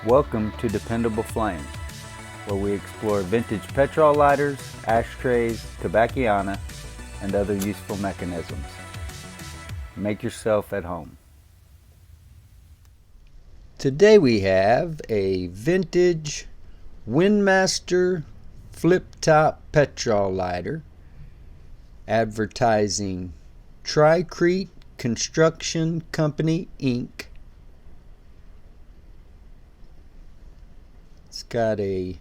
Welcome to Dependable Flame, where we explore vintage petrol lighters, ashtrays, tobacconiana, and other useful mechanisms. Make yourself at home. Today we have a vintage Windmaster flip-top petrol lighter advertising Tricrete Construction Company, Inc. It's got a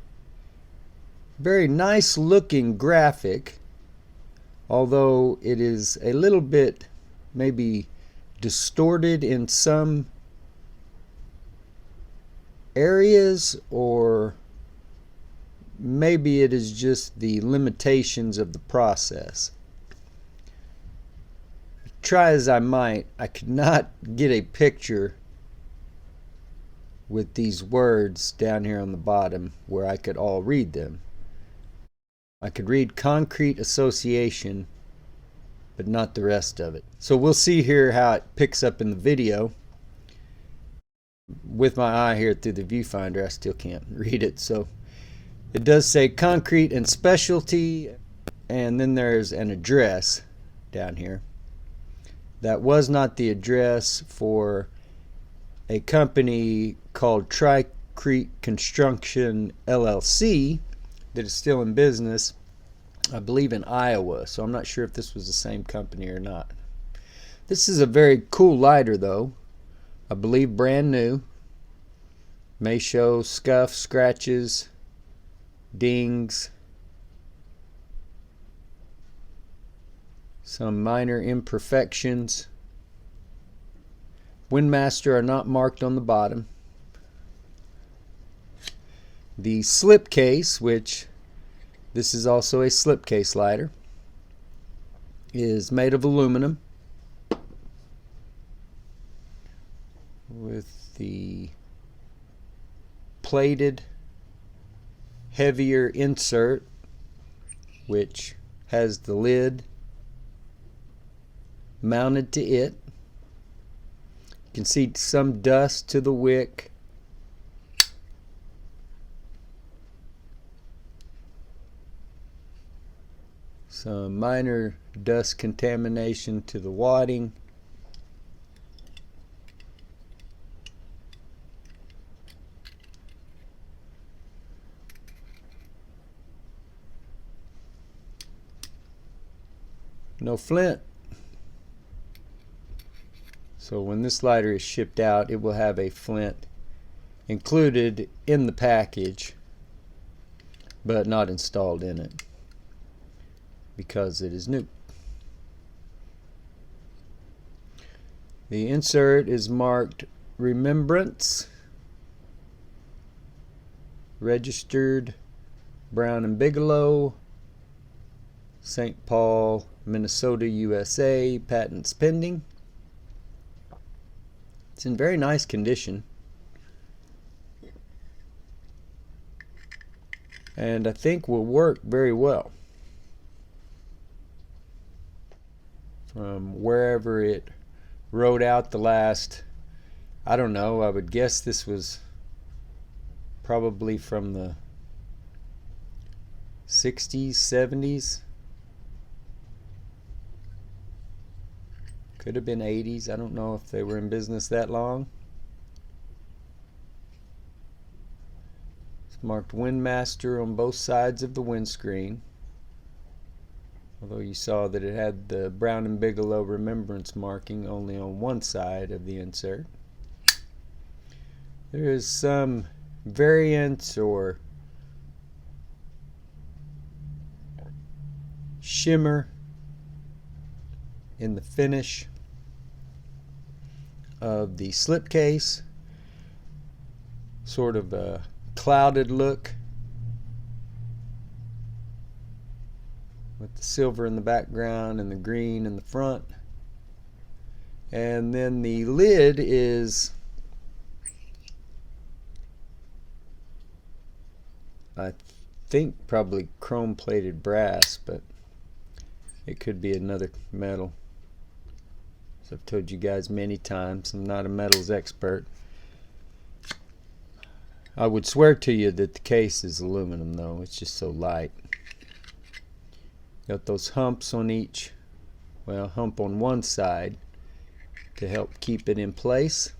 very nice looking graphic, although it is a little bit maybe distorted in some areas, or maybe it is just the limitations of the process. Try as I might, I could not get a picture with these words down here on the bottom where I could all read them. I could read concrete association, but not the rest of it. So we'll see here how it picks up in the video. With my eye here through the viewfinder, I still can't read it. So it does say concrete and specialty, and then there's an address down here. That was not the address for a company called Tricrete Construction LLC that is still in business, I believe in Iowa, so I'm not sure if this was the same company or not. This is a very cool lighter though, I believe brand new. May show scuffs, scratches, dings, some minor imperfections. Windmaster are not marked on the bottom. The slip case, which this is also a slip case lighter, is made of aluminum with the plated heavier insert, which has the lid mounted to it. You can see some dust to the wick. Some minor dust contamination to the wadding. No flint. So when this lighter is shipped out, it will have a flint included in the package, but not installed in it because it is new. The insert is marked Remembrance, registered Brown and Bigelow, St. Paul, Minnesota, USA, patents pending. It's in very nice condition, and I think will work very well from wherever it rode out the last, I don't know, I would guess this was probably from the 60s, 70s. Could have been 80s. I don't know if they were in business that long. It's marked Windmaster on both sides of the windscreen, although you saw that it had the Brown and Bigelow Remembrance marking only on one side of the insert. There is some variance or shimmer in the finish of the slipcase, sort of a clouded look with the silver in the background and the green in the front. And then the lid is, I think, probably chrome plated brass, but it could be another metal. As I've told you guys many times, I'm not a metals expert. I would swear to you that the case is aluminum, though. It's just so light. Got those humps on each, well, hump on one side to help keep it in place.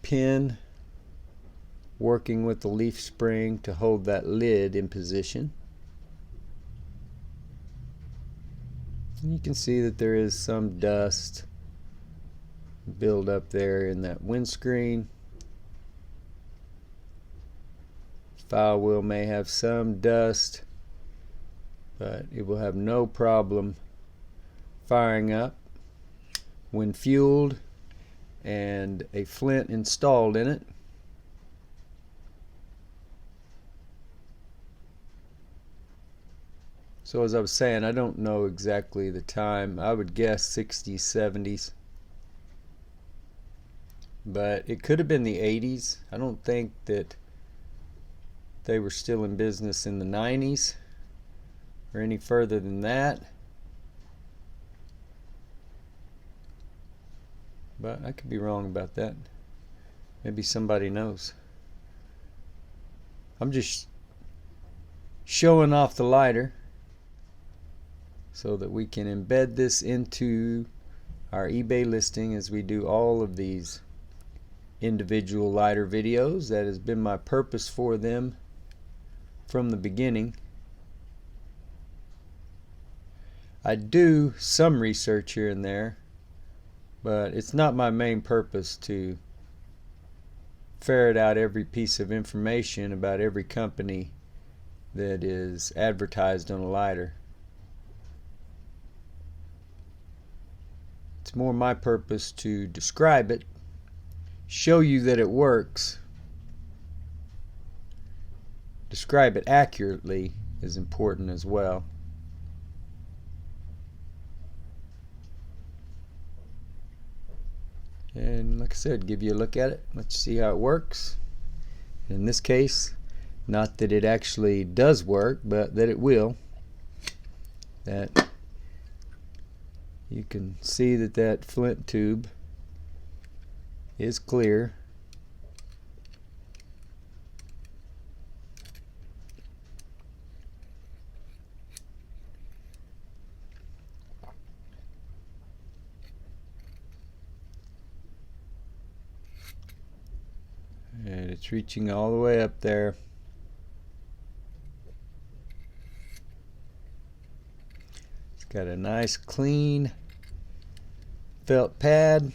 Pin working with the leaf spring to hold that lid in position. And you can see that there is some dust build up there in that windscreen. File wheel may have some dust, but it will have no problem firing up when fueled and a flint installed in it. So as I was saying, I don't know exactly the time. I would guess 60s, 70s. But it could have been the 80s. I don't think that they were still in business in the 90s or any further than that. But I could be wrong about that. Maybe somebody knows. I'm just showing off the lighter so that we can embed this into our eBay listing as we do all of these individual lighter videos. That has been my purpose for them from the beginning. I do some research here and there, but it's not my main purpose to ferret out every piece of information about every company that is advertised on a lighter. It's more my purpose to describe it, show you that it works. Describe it accurately is important as well. And like I said, give you a look at it. Let's see how it works. In this case, not that it actually does work, but that it will. That you can see that that flint tube is clear. And it's reaching all the way up there. It's got a nice clean felt pad.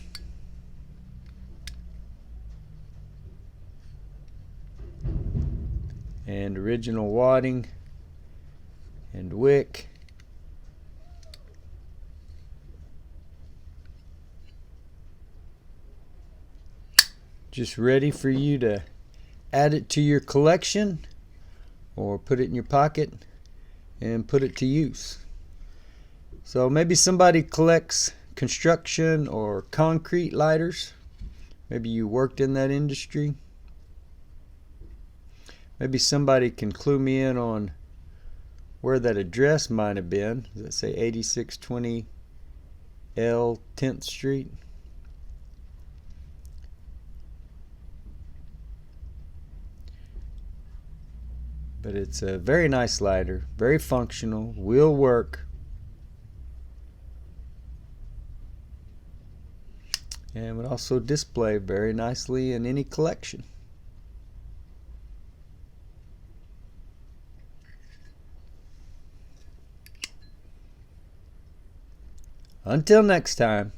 And original wadding and wick. Just ready for you to add it to your collection or put it in your pocket and put it to use. So maybe somebody collects construction or concrete lighters. Maybe you worked in that industry. Maybe somebody can clue me in on where that address might have been. Does it say 8620 L 10th Street? But it's a very nice lighter, very functional, will work. And would also display very nicely in any collection. Until next time.